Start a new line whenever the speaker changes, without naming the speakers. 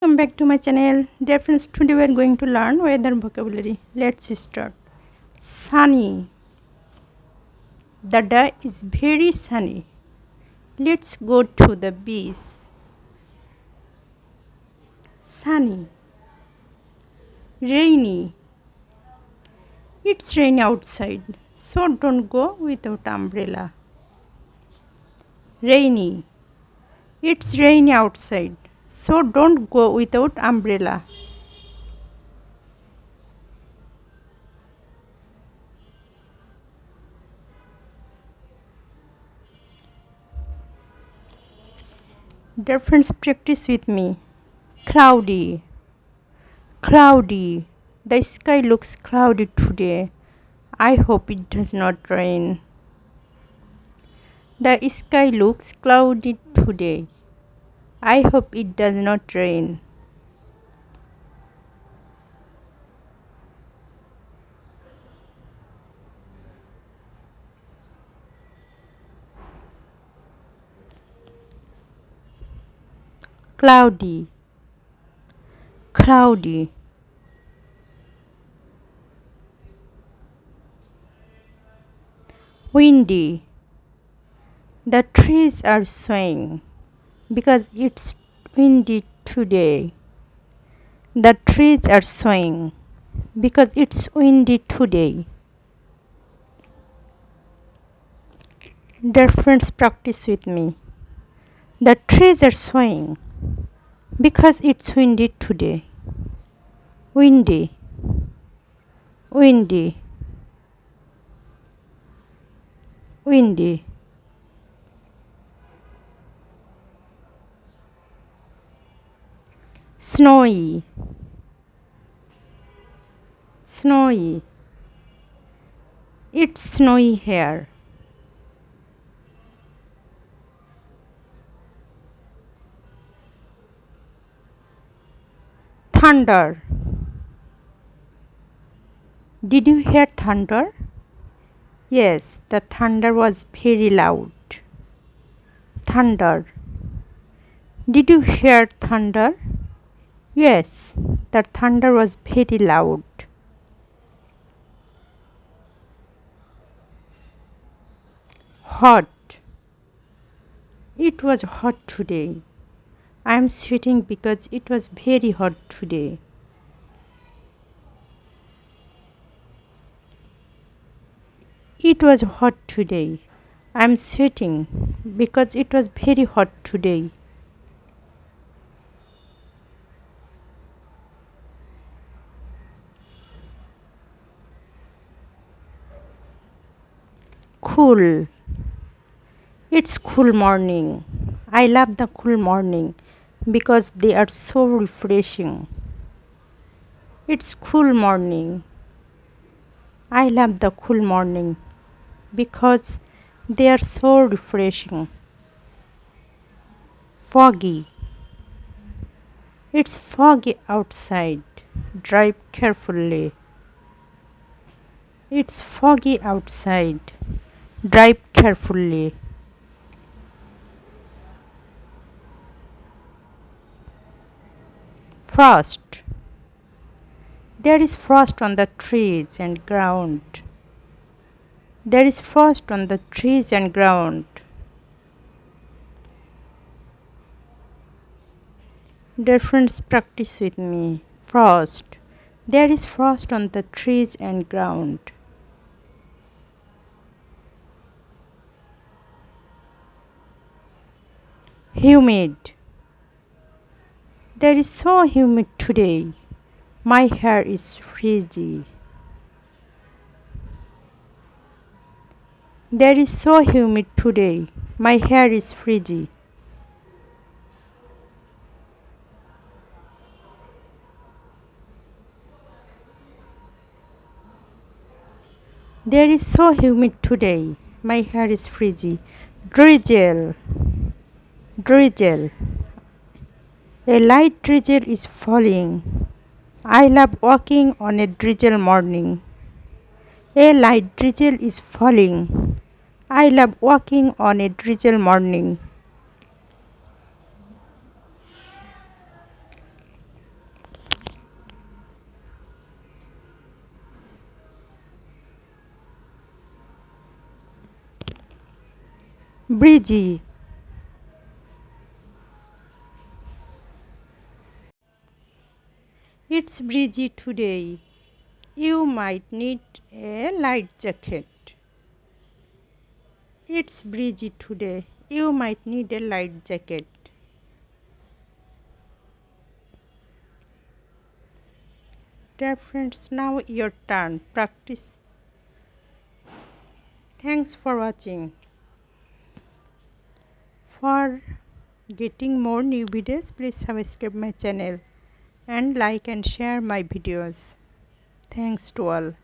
Welcome back to my channel. Dear friends, today we are going to learn weather vocabulary. Let's start. Sunny. The day is very sunny. Let's go to the beach. Sunny. Rainy. It's rainy outside, so don't go without umbrella. Rainy. It's rainy outside, so don't go without umbrella. Dear friends, practice with me. Cloudy. Cloudy. The sky looks cloudy today. I hope it does not rain. The sky looks cloudy today. I hope it does not rain. Cloudy. Cloudy. Windy. The trees are swaying because it's windy today. The trees are swaying because it's windy today. Dear friends, practice with me. The trees are swaying because it's windy today. Windy. Windy. Windy. Snowy. Snowy. It's snowy here. Thunder. Did you hear thunder? Yes, the thunder was very loud. Thunder. Did you hear thunder? Yes, the thunder was very loud. Hot. It was hot today. I am sweating because it was very hot today. It was hot today. I am sweating because it was very hot today. Cool. It's cool morning. I love the cool morning because they are so refreshing. It's cool morning. I love the cool morning because they are so refreshing. Foggy. It's foggy outside. Drive carefully. It's foggy outside. Drive carefully. Frost. There is frost on the trees and ground. There is frost on the trees and ground. Dear friends, practice with me. Frost. There is frost on the trees and ground. Humid. There is so humid today. My hair is frizzy. There is so humid today. My hair is frizzy. There is so humid today. My hair is frizzy. Drizzle. Drizzle. A light drizzle is falling. I love walking on a drizzle morning. A light drizzle is falling. I love walking on a drizzle morning. Breezy. It's breezy today. You might need a light jacket. It's breezy today. You might need a light jacket. Dear friends, now your turn. Practice. Thanks for watching. For getting more new videos, please subscribe my channel and like and share my videos. Thanks to all.